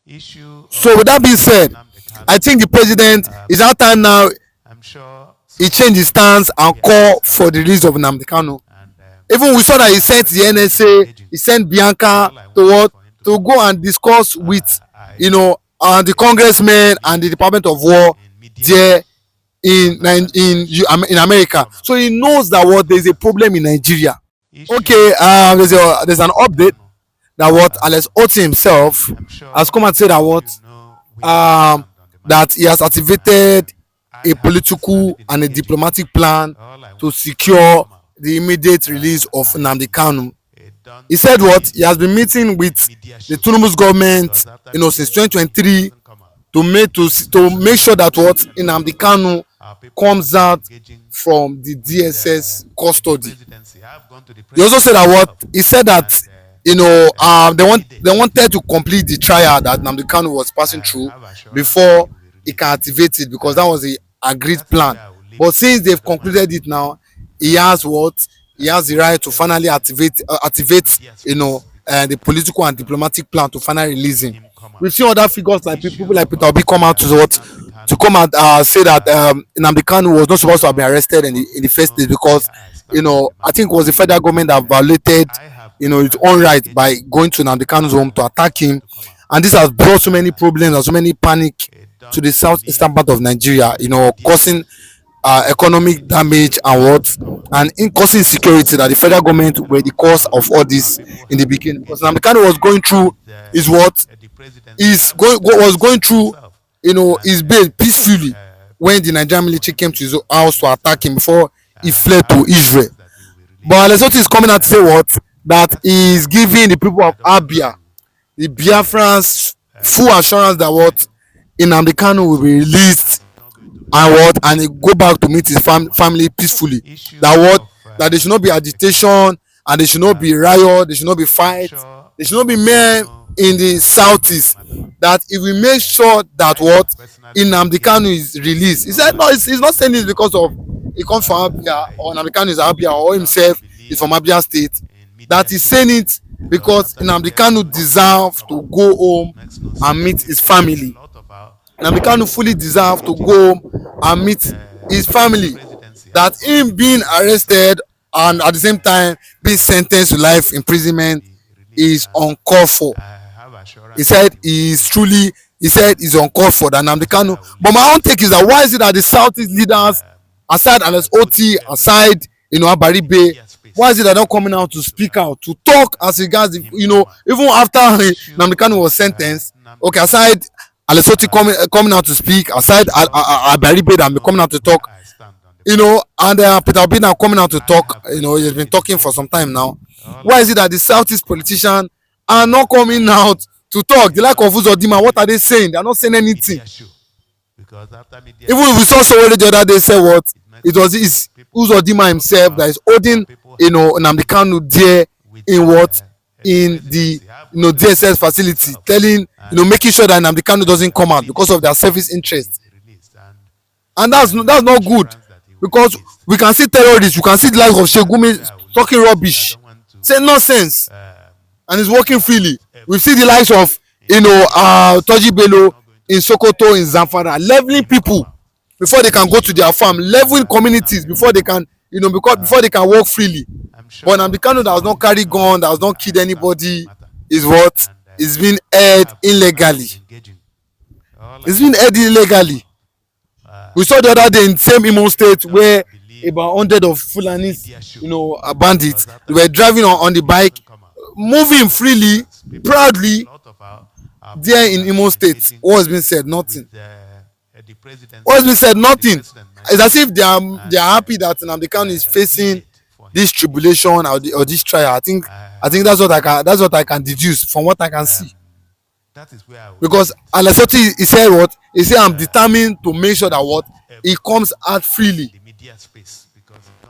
So with that being said, I think the president is our time now. He changed his stance and call for the release of Namdi Kanu. Even we saw that he sent the NSA, he sent Bianca to what, to go and discuss with the congressmen and the Department of War there in America. So he knows that what there's a problem in Nigeria. Okay, there's an update that what Alex Otti himself has come and said that what that he has activated a political and a diplomatic plan to secure the immediate release of Namdi Kanu. He said what he has been meeting with the Tinubu's government, since 2023 to make sure that what Namdi Kanu comes out from the DSS custody. He also said that what he said that they wanted to complete the trial that Namdi Kanu was passing through before he can activate it, because that was the agreed plan. But since they've concluded it now, he has the right to finally activate the political and diplomatic plan to finally release him. We've seen other figures like people like Peter Obi come out to come and say that Namdi Kanu was not supposed to have been arrested in the first place, because I think it was the federal government that violated its own right by going to Namdi Kanu's home to attack him, and this has brought so many problems and so many panic to the southeastern part of Nigeria, causing economic damage and causing insecurity, that the federal government were the cause of all this in the beginning. Because Namdi Kanu was going through his bail peacefully when the Nigerian military came to his house to attack him before he fled to Israel. But Lesotho is coming out to say what, that he is giving the people of Abia, the Biafrans, full assurance that what Namdi Kanu will be released and he go back to meet his family peacefully. That there should not be agitation, and there should not be riot, there should not be fight, there should not be men in the southeast. That if we make sure that what Namdi Kanu is released, he said no, he's not saying this because of he comes from Abia, or Namdi Kanu is Abia, or himself is from Abia State. That he's saying it because Namdi Kanu deserves to go home and meet his family. Namdi Kanu fully deserves to go home and meet his family. That him being arrested and at the same time being sentenced to life imprisonment is uncalled for. He said he's uncalled for, that Namdi Kanu. But my own take is that why is it that the Southeast leaders, aside Alex Otti, aside Abaribe, why is it that they're not coming out to speak out, to talk as regards even after Namdi Kanu was sentenced? Okay, aside Alex Otti coming out to speak, aside Abaribe that coming out to talk, and Peter Obi now coming out to talk, he's been talking for some time now. Why is it that the Southeast politicians are not coming out to talk? The like of Uzodinma, what are they saying? They're not saying anything. Even if we saw Sowore the other day say what, it was Uzodinma himself that is holding Namdi Kanu there in the DSS facility, telling making sure that Namdi Kanu doesn't come out because of their selfish interest. And that's not good, because we can see terrorists, we can see the likes of Shegumi talking rubbish, saying nonsense, and it's working freely. We see the likes of Toji Bello in Sokoto, in Zamfara, leveling people before they can go to their farm, leveling communities before they can before they can work freely. But Namdi Kanu that has not carried gun, that has not killed anybody, is being held illegally. It's been held illegally. We saw the other day in same Imo State where about 100 of Fulanis, bandits, they were driving on the bike, moving freely, proudly, there in Imo State. What has been said? Nothing. What has been said? Nothing. It's as if they are happy that Namdi Kanu is facing this tribulation or this trial. I think that's what I can deduce from what I can see. Because Alex Otti, he said what? He said I'm determined to make sure that what he comes out freely.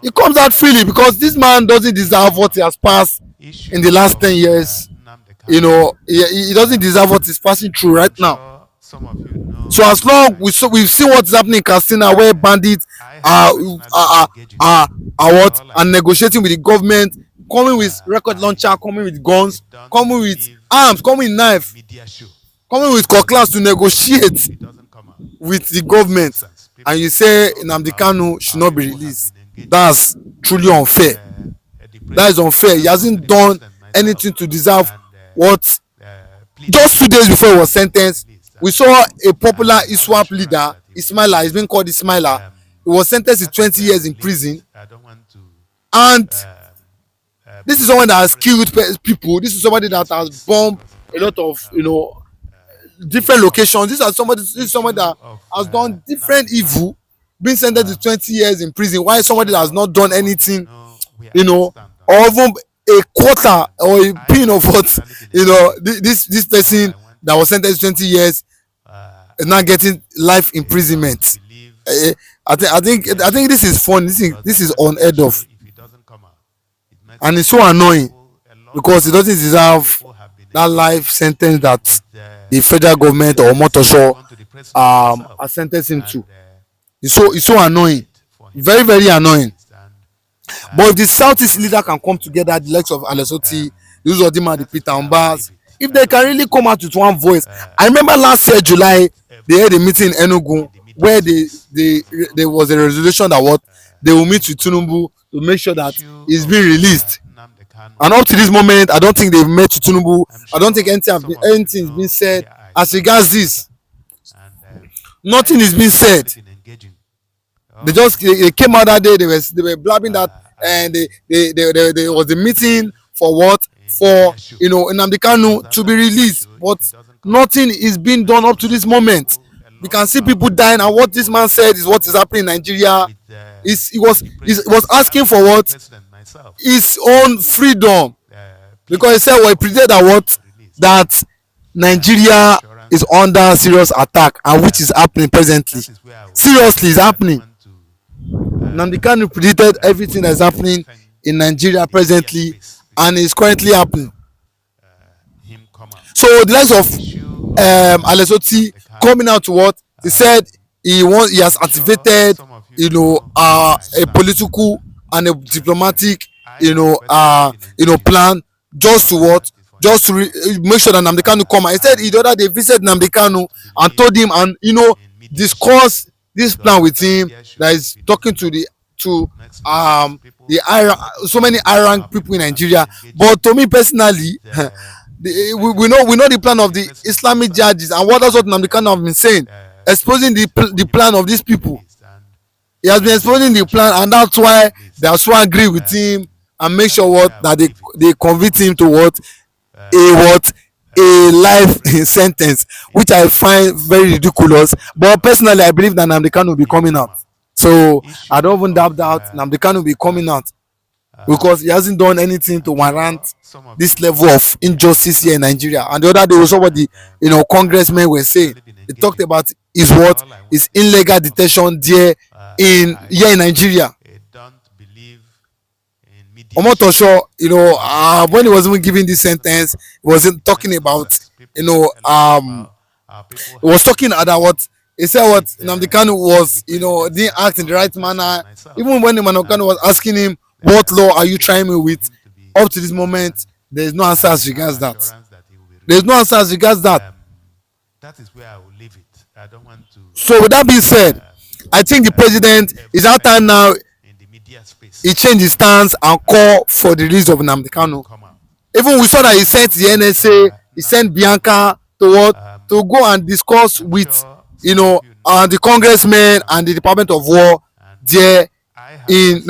He comes out freely because this man doesn't deserve what he has passed in the last 10 years. He doesn't deserve what he's passing through right now. So as long we've seen what's happening in Katsina, where bandits are negotiating with the government, coming with record launcher, coming with guns, coming with arms, coming with knife. coming with cutlass to negotiate with the government, and you say Nnamdi Kanu should not be released. That's truly unfair. That is unfair. He hasn't done anything to deserve what. Just 2 days before he was sentenced, we saw a popular ISWAP leader, Ismaila, he's been called Ismaila. He was sentenced to 20 years in prison, and this is someone that has killed people. This is somebody that has bombed a lot of, different locations. This is somebody that has done different evil, being sentenced to 20 years in prison. Why somebody that has not done anything, or even a quarter or a pin of what, this person that was sentenced to 20 years is not getting life imprisonment. I think this is fun. This is unheard of, and it's so annoying because it doesn't deserve that life sentence that the federal government or Omotosho has sentenced him to. It's so annoying, very very annoying. But if the Southeast leader can come together, the likes of Alesoti, the Uzodinma, the Peter Mbas, if they can really come out with one voice. I remember last year July they had a meeting in Enugu where there was a resolution that what they will meet with Tinubu to make sure that he's being released. And up to this moment, I don't think they've met with Tinubu. I don't think anything is being said as regards this. Nothing is being said. They came out that day. They were blabbing that, and there was a meeting for what, for Nnamdi Kanu to be released, but nothing is being done up to this moment. We can see people dying, and what this man said is what is happening in Nigeria. He was asking for what, his own freedom, because he said, well, he predicted that Nigeria is under serious attack, and which is happening presently. Seriously, is happening. Nnamdi Kanu predicted everything that is happening in Nigeria presently, and is currently happening. So the likes of Alesoti coming out to what he said, he has activated a political and a diplomatic plan, just to what, just to make sure that Nnamdi Kanu come. He said the other day visited Nnamdi Kanu and told him, and discuss this plan with him, that is talking to the so many Iran people in Nigeria. But to me personally, we know the plan of the Islamic judges, and that's what Nnamdi Kanu have been saying, exposing the plan of these people. He has been exposing the plan, and that's why they are so angry with him, and make sure that they convict him to a life sentence, which I find very ridiculous. But personally, I believe that Nnamdi Kanu will be coming out. So I don't even doubt that Nnamdi Kanu will be coming out, because he hasn't done anything to warrant this level of injustice here in Nigeria. And the other day, somebody, congressmen were saying, they talked about his illegal detention there in Nigeria. Omotosho, when he was even giving this sentence, he wasn't talking about, he was talking about what he said, what Nnamdi Kanu was, didn't act in the right manner. Even when Nnamdi Kanu was asking him, what law are you trying me with? Up to this moment, there is no answer as regards that. There is no answer as regards that. That is where I will leave it. I don't want to. So with that being said, I think the president is out time now. In the media space, he changed his stance and call for the release of Nnamdi Kanu. Even we saw that he sent the NSA, he sent Bianca to go and discuss with the congressmen and the Department of War there in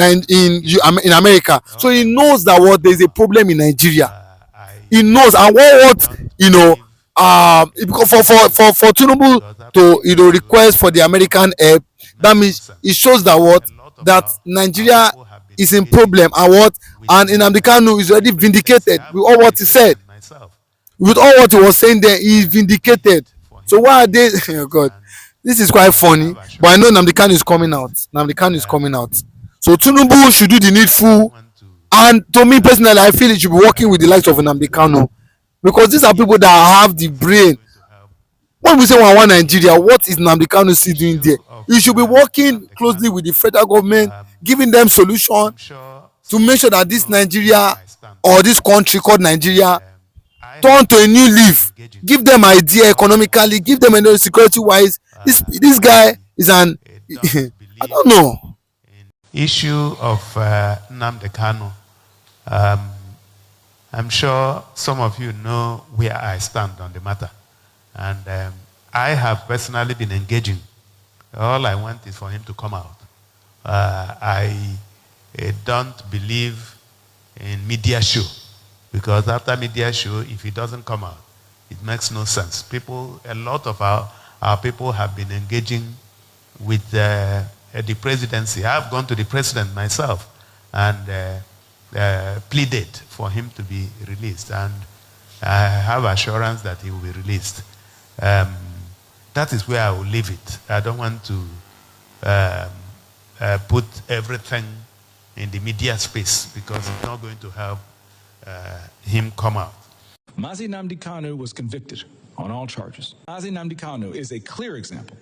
America. So he knows that there is a problem in Nigeria. He knows, and for Tinubu to request for the American help, that means it shows that Nigeria is in problem, and Nnamdi Kanu is already vindicated with all what he said. With all what he was saying there, he is vindicated. So why are they? Oh God, this is quite funny. But I know Nnamdi Kanu is coming out. Nnamdi Kanu is coming out. So Tinubu should do the needful. And to me personally, I feel he should be working with the likes of Nnamdi Kanu, because these are people that have the brain. When we say one Nigeria, what is Nnamdi Kanu still doing there? You should be working closely with the federal government, giving them solution to make sure that this Nigeria, or this country called Nigeria, turn to a new leaf, give them idea economically, give them security wise. This guy is an I don't know. Issue of Namdi Kanu. I'm sure some of you know where I stand on the matter. And I have personally been engaging. All I want is for him to come out. I don't believe in media show, because after media show, if he doesn't come out, it makes no sense. A lot of our people have been engaging with the presidency. I've gone to the president myself and pleaded for him to be released, and I have assurance that he will be released. That is where I will leave it. I don't want to put everything in the media space, because it's not going to help him come out. Mazi Namdi Kanu was convicted on all charges. Mazi Namdi Kanu is a clear example.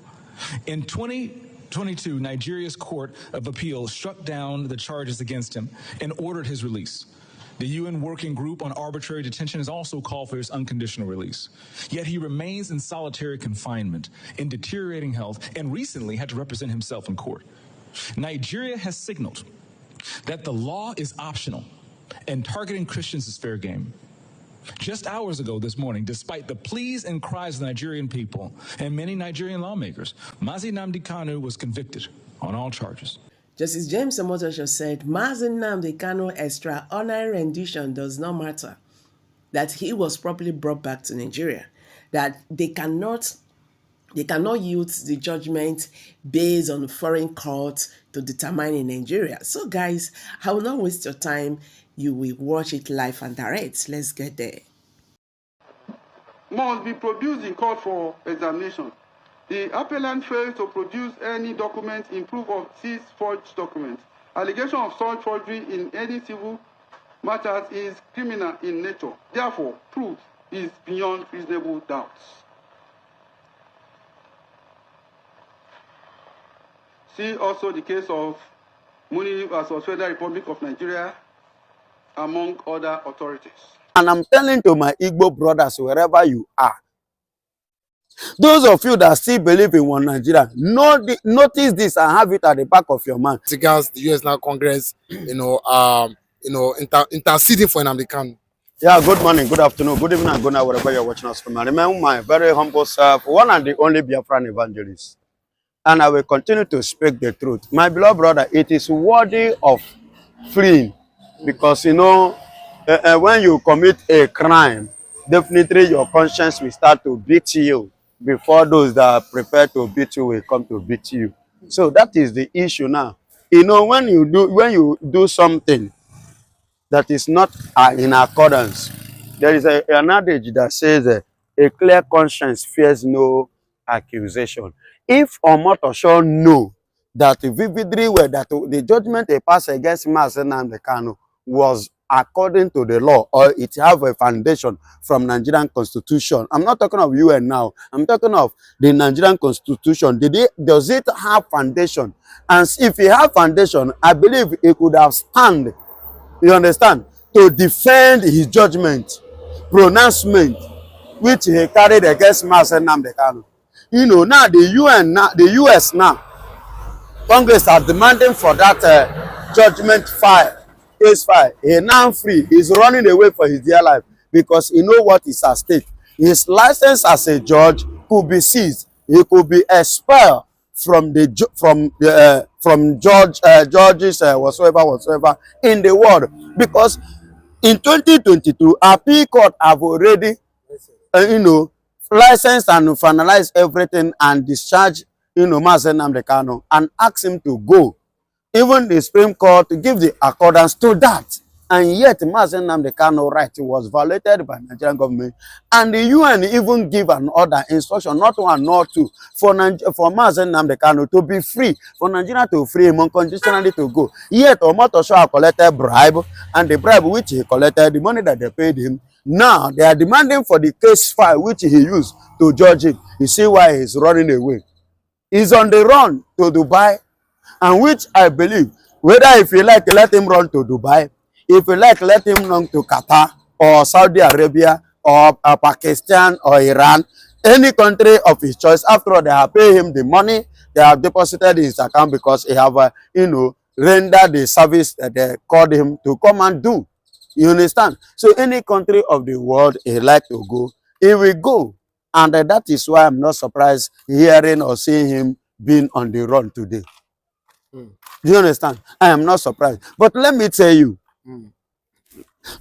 In 2022, Nigeria's Court of Appeal struck down the charges against him and ordered his release. The UN Working Group on Arbitrary Detention has also called for his unconditional release. Yet he remains in solitary confinement, in deteriorating health, and recently had to represent himself in court. Nigeria has signaled that the law is optional and targeting Christians is fair game. Just hours ago this morning, despite the pleas and cries of the Nigerian people and many Nigerian lawmakers, Mazi Namdi Kanu was convicted on all charges. Justice James Omotosho said Mazi Namdi Kanu extraordinary rendition does not matter, that he was properly brought back to Nigeria, that they cannot use the judgment based on foreign courts to determine in Nigeria. So guys, I will not waste your time. You will watch it live and direct. Let's get there. Must be produced in court for examination. The appellant failed to produce any document in proof of these forged documents. Allegation of such forgery in any civil matters is criminal in nature. Therefore, proof is beyond reasonable doubts. See also the case of Muni versus Federal Republic of Nigeria, among other authorities. And I'm telling to my Igbo brothers, wherever you are, those of you that still believe in one Nigeria, notice this and have it at the back of your mind. The U.S. National Congress, interceding for Namdi Kanu. Yeah, good morning, good afternoon, good evening, and good night, wherever you're watching us from. I remember my very humble self, one and the only Biafran evangelist. And I will continue to speak the truth. My beloved brother, it is worthy of fleeing, because when you commit a crime, definitely your conscience will start to beat you before those that are prepared to beat you will come to beat you. So that is the issue now. When you do something that is not in accordance, there is an adage that says a clear conscience fears no accusation. If Omotosho know that vividly that the judgment they passed against Mazi Namdi Kanu was according to the law, or it have a foundation from Nigerian Constitution. I'm not talking of UN now. I'm talking of the Nigerian Constitution. Does it have foundation? And if it have foundation, I believe it could have stand, you understand, to defend his judgment, pronouncement, which he carried against Mazi Namdi Kanu. Now the US now, Congress are demanding for that judgment case file. He now free. He's running away for his dear life because he know what is at stake. His license as a judge could be seized. He could be expelled from judges whatsoever in the world, because in 2022 appeal court have already licensed and finalized everything and discharged Mazi Namdi Kanu and asked him to go. Even the Supreme Court give the accordance to that. And yet Mazi Namdi Kanu right was violated by Nigerian government. And the UN even give an order, instruction, not one, not two, for Mazi Namdi Kanu to be free, for Nigeria to free him unconditionally to go. Yet Omotosho collected bribe, and the bribe which he collected, the money that they paid him, now they are demanding for the case file which he used to judge him. You see why he's running away. He's on the run to Dubai, and which I believe, whether if you like, let him run to Dubai, if you like, let him run to Qatar or Saudi Arabia or Pakistan or Iran, any country of his choice. After all, they have paid him the money, they have deposited in his account because he have, rendered the service that they called him to come and do. You understand? So any country of the world he like to go, he will go. And that is why I'm not surprised hearing or seeing him being on the run today. Do you understand? I am not surprised. But let me tell you,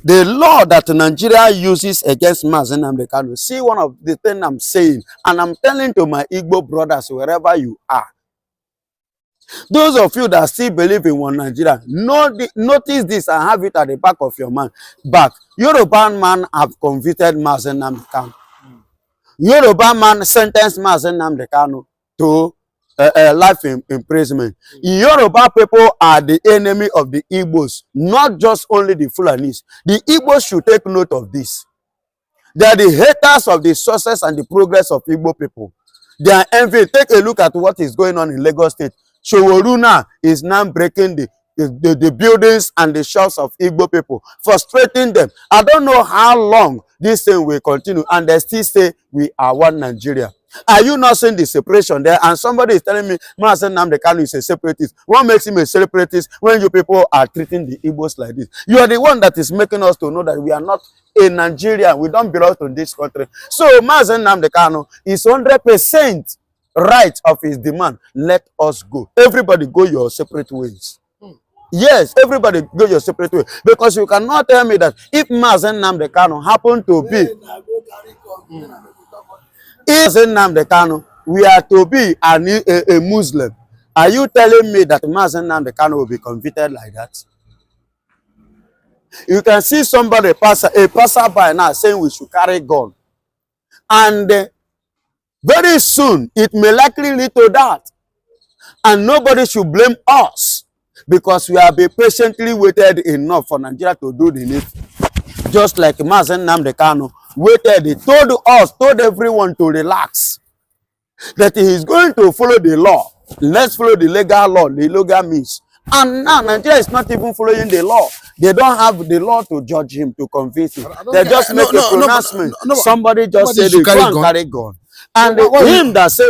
the law that Nigeria uses against Mazen Namdi Kanu, see one of the things I'm saying, and I'm telling to my Igbo brothers, wherever you are, those of you that still believe in one Nigeria, notice this and have it at the back of your mind. Back, Yoruba man have convicted Mazen Namdi Kanu. Yoruba man sentenced Mazen Namdi Kanu to life imprisonment. Yoruba people are the enemy of the Igbos, not just only the Fulanis. The Igbos should take note of this. They are the haters of the success and the progress of Igbo people. They are envy. Take a look at what is going on in Lagos State. Showoruna is now breaking the buildings and the shops of Igbo people, frustrating them. I don't know how long this thing will continue, and they still say we are one Nigeria. Are you not seeing the separation there? And somebody is telling me, Mazen Namdi Kanu is a separatist. What makes him a separatist when you people are treating the Igbos like this? You are the one that is making us to know that we are not a Nigerian. We don't belong to this country. So Mazen Namdi Kanu is 100% right of his demand. Let us go. Everybody go your separate ways. Yes, everybody go your separate way. Because you cannot tell me that if Mazen Namdi Kanu happened to be Namdi Kanu, we are to be a Muslim. Are you telling me that Mazen Namdi Kanu will be convicted like that? You can see somebody a passerby now saying we should carry gun. And very soon, it may likely lead to that. And nobody should blame us because we have been patiently waited enough for Nigeria to do the need. Just like Mazen Namdi Kanu waited, he told everyone to relax. That he is going to follow the law. Let's follow the legal law, the legal means. And now Nigeria is not even following the law. They don't have the law to judge him, to convince him. They just make a pronouncement. Somebody just said they go and carry gun. And him that say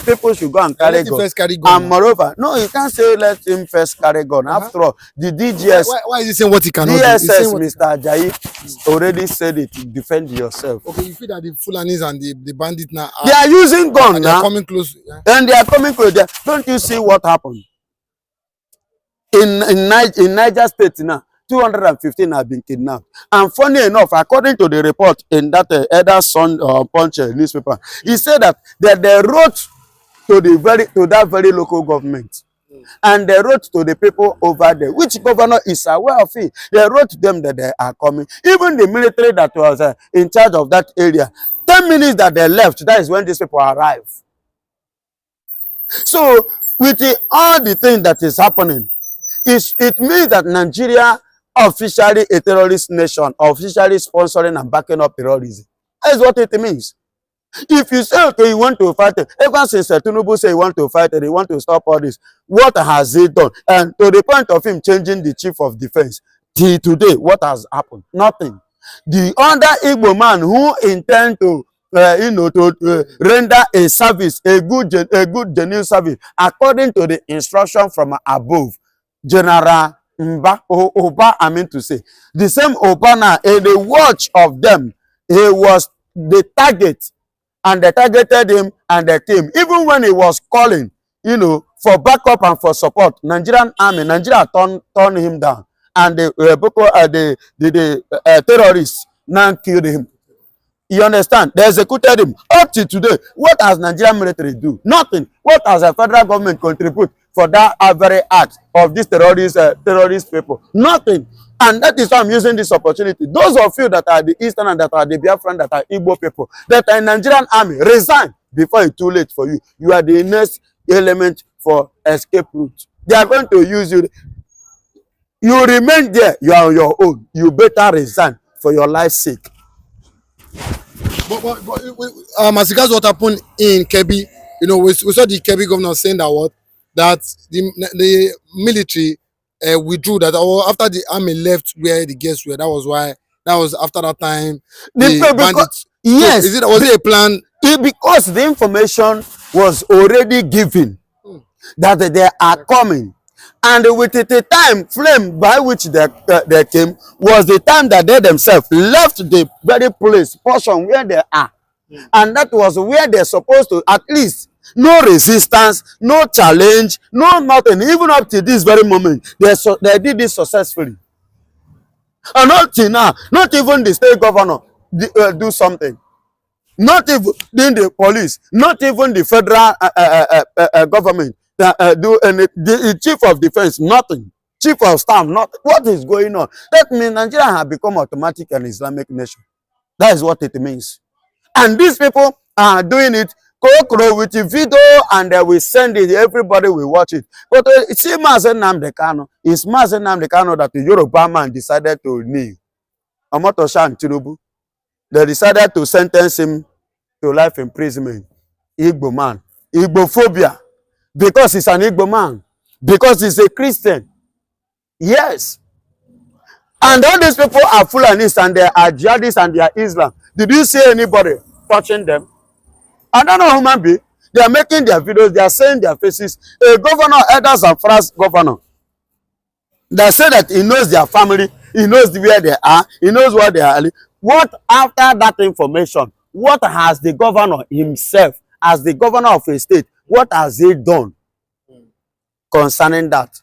people should go and carry gun. And moreover, no, you can't say let him first carry gun. After all, the DGS, why is he saying what he cannot do? DSS, Mr. Ajayi, already said it. Defend yourself. Okay, you feel that the Fulanis and the bandits now they are using gun now. Coming close. Yeah. And they are coming close. Don't you see what happened? In Niger State now, 215 have been kidnapped. And funny enough, according to the report in that Elder Sun Punch newspaper, he said that they wrote to that very local government. And they wrote to the people over there, which governor is aware of it. They wrote to them that they are coming. Even the military that was in charge of that area, 10 minutes that they left, that is when these people arrived. So, with all the things that is happening, it means that Nigeria officially a terrorist nation, officially sponsoring and backing up terrorism. That's what it means. If you say, okay, you want to fight it, ever since Tinubu say you want to fight it, you want to stop all this, what has he done? And to the point of him changing the chief of defense, till today, what has happened? Nothing. The other Igbo man who intend to render a service, a good genuine service, according to the instruction from above, General Oba, I mean to say, the same Oba now, in the watch of them, he was the target, and they targeted him and the team. Even when he was calling, for backup and for support, Nigerian army, Nigeria turned him down, and the terrorists now killed him. You understand? They executed him. Up to today, what has Nigerian military do? Nothing. What has the federal government contribute for that very act of these terrorist people? Nothing. And that is why I'm using this opportunity. Those of you that are the Eastern and that are the Biafran, that are Igbo people, that are in Nigerian army, resign before it's too late for you. You are the next element for escape route. They are going to use you. You remain there. You are on your own. You better resign for your life's sake. But as regards what happened in Kebbi, we saw the Kebbi governor saying that the military withdrew, that after the army left where the guests were, that was why That was after that time. Because, Bandits. yes. So was it a plan? Because the information was already given that they are coming. And with the time frame by which they came was the time that they themselves left the very place, portion where they are. And that was where they're supposed to, at least, no resistance, no challenge, no nothing. Even up to this very moment, they did this successfully. And not till now, not even the state governor do something. Not even the police, not even the federal government do any. The chief of defense, nothing. Chief of staff, nothing. What is going on? That means Nigeria has become automatic an Islamic nation. That is what it means. And these people are doing it with the video, and they will send it. Everybody will watch it. But see, Mazen Namdi Kanu, it's Mazen Namdi Kanu that the Yoruba man decided to kneel. Omotosho and Tinubu, they decided to sentence him to life imprisonment. Igbo man. Igbophobia. Because he's an Igbo man. Because he's a Christian. Yes. And all these people are Fulanis and they are jihadists and they are Islam. Did you see anybody touching them? I don't know human being. They are making their videos. They are saying their faces. A governor, elders and France governor, they say that he knows their family. He knows where they are. He knows what they are. What after that information? What has the governor himself, as the governor of a state, what has he done concerning that?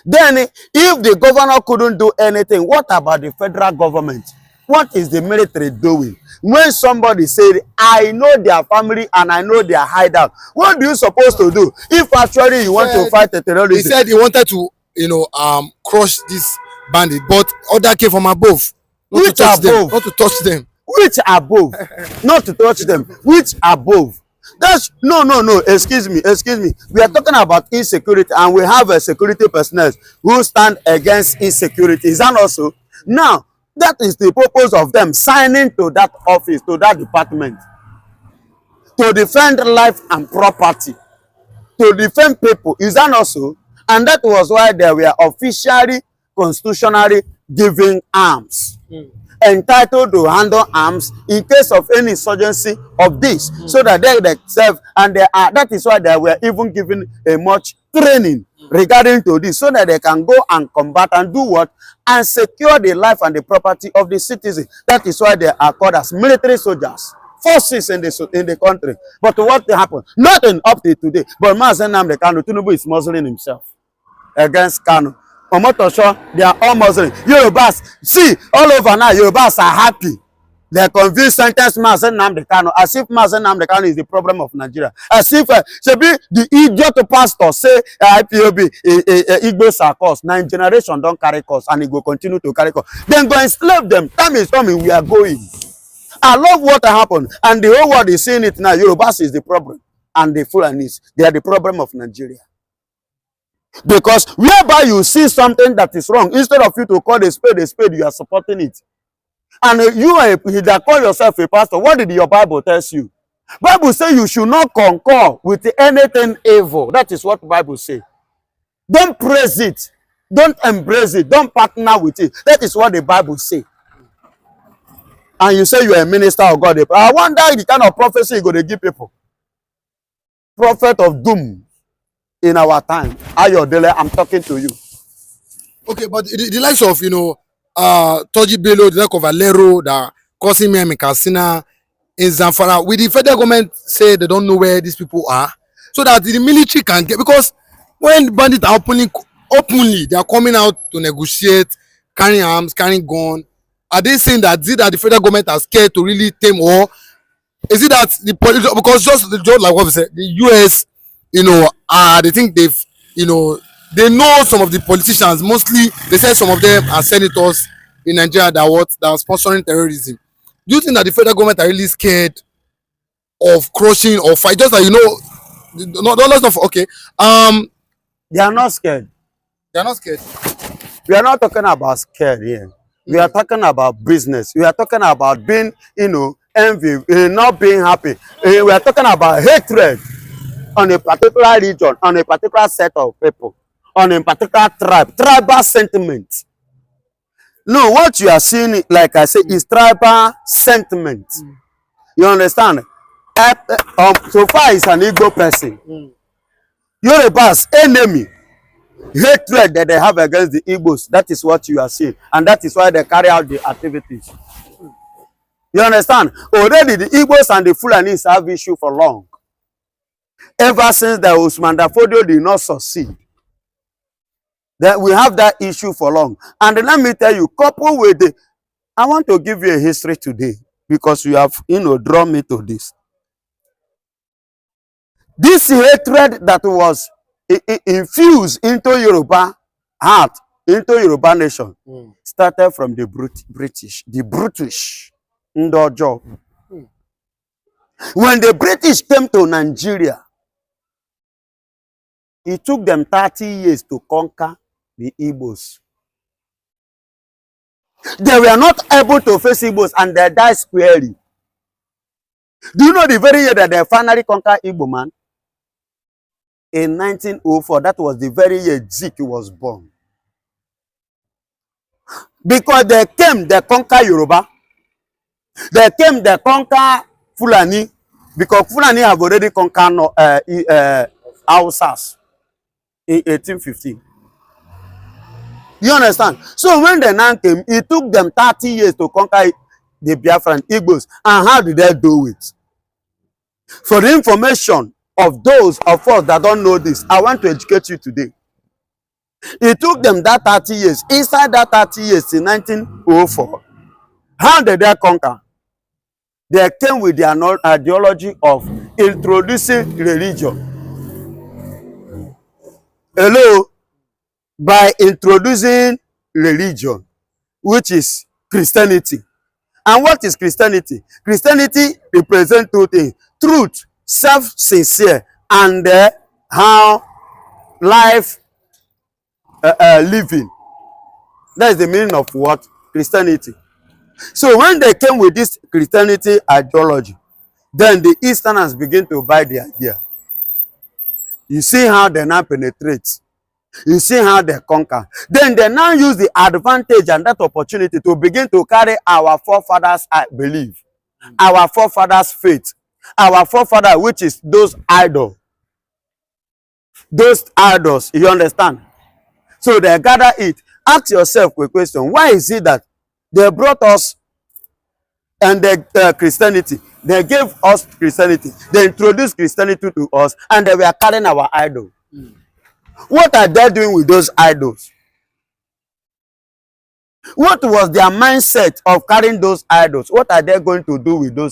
Then, if the governor couldn't do anything, what about the federal government? What is the military doing? When somebody said, I know their family and I know their hideout, what do you supposed to do? If actually you want to fight a terrorist? He said he wanted to, crush this bandit, but order came from above. Not Which to touch above? them. Not to touch them. Which above? Not to touch them. Which above? That's no. Excuse me. We are talking about insecurity, and we have a security personnel who stand against insecurity. Is that also? Now, that is the purpose of them signing to that office, to that department, to defend life and property, to defend people. Is that also? And that was why they were officially, constitutionally given arms. Entitled to handle arms in case of any insurgency of this, so that they themselves and they are. That is why they were even given a much training regarding to this, so that they can go and combat and do what, and secure the life and the property of the citizen. That is why they are called as military soldiers, forces in the country. But what happened? Nothing up to today. But Mazen Namdi Kanu, Tinubu is muzzling himself against Kanu. Omotosho, they are all Muslims. Yorubas, see, all over now, Yorubas are happy. They are convinced sentence Mazen Namdi Kanu, as if Mazen Namdi Kanu is the problem of Nigeria. As if the idiot pastor say IPOB, Igbo Sarkos, 9 generations don't carry course, and it will continue to carry course. Then go enslave them. Time is coming, we are going. I love what happened, and the whole world is seeing it now. Yorubas is the problem, and the Fulanis, they are the problem of Nigeria. Because whereby you see something that is wrong, instead of you to call a spade, you are supporting it. And you that call yourself a pastor, what did your Bible tell you? Bible says you should not concur with anything evil. That is what Bible says. Don't praise it. Don't embrace it. Don't partner with it. That is what the Bible says. And you say you are a minister of God. I wonder the kind of prophecy you're going to give people. Prophet of doom. In our time, Ayodele, I'm talking to you. Okay, but the likes of Toji Bello, the like of Valero, that causing me in Katsina, in Zamfara, with the federal government say they don't know where these people are, so that the military can get, because when bandits are openly, they are coming out to negotiate, carrying arms, carrying gun. Are they saying that the federal government are scared to really tame, or is it that because just like what we said, the US, they think they know some of the politicians. Mostly, they said some of them are senators in Nigeria that are sponsoring terrorism. Do you think that the federal government are really scared of crushing or fight? Just like let's not. Okay, they are not scared. They are not scared. We are not talking about scared here. We are talking about business. We are talking about being, envy, not being happy. We are talking about hatred on a particular region, on a particular set of people, on a particular tribe, tribal sentiment. No, what you are seeing, like I say, is tribal sentiment. You understand? So far, it's an Igbo person. Yoruba's enemy, hatred that they have against the Igbos, that is what you are seeing. And that is why they carry out the activities. You understand? Already the Igbos and the Fulanis have issue for long. Ever since the Usman Dafodio did not succeed, that we have that issue for long. And let me tell you, couple with the, I want to give you a history today because you have, drawn me to this. This hatred that was infused into Yoruba heart, into Yoruba nation, started from the British. The British. When the British came to Nigeria, it took them 30 years to conquer the Igbos. They were not able to face Igbos and they died squarely. Do you know the very year that they finally conquered Igbo, man? In 1904, that was the very year Zik was born. Because they came, they conquer Yoruba. They came, they conquer Fulani. Because Fulani have already conquered Hausas in 1815. You understand? So when the Nan came, it took them 30 years to conquer the Biafran Igbos. And how did they do it? For the information of those of us that don't know this, I want to educate you today. It took them that 30 years. Inside that 30 years in 1904, how did they conquer? They came with the ideology of introducing religion. Hello? By introducing religion, which is Christianity. And what is Christianity? Christianity represents two things: truth, self-sincere, and how life living. That is the meaning of what? Christianity. So when they came with this Christianity ideology, then the Easterners begin to buy the idea. You see how they now penetrate. You see how they conquer. Then they now use the advantage and that opportunity to begin to carry our forefathers' belief, our forefathers' faith, our forefathers, which is those idols. Those idols, you understand? So they gather it. Ask yourself a question. Why is it that they brought us and Christianity? They gave us Christianity. They introduced Christianity to us and they were carrying our idol. What are they doing with those idols? What was their mindset of carrying those idols? What are they going to do with those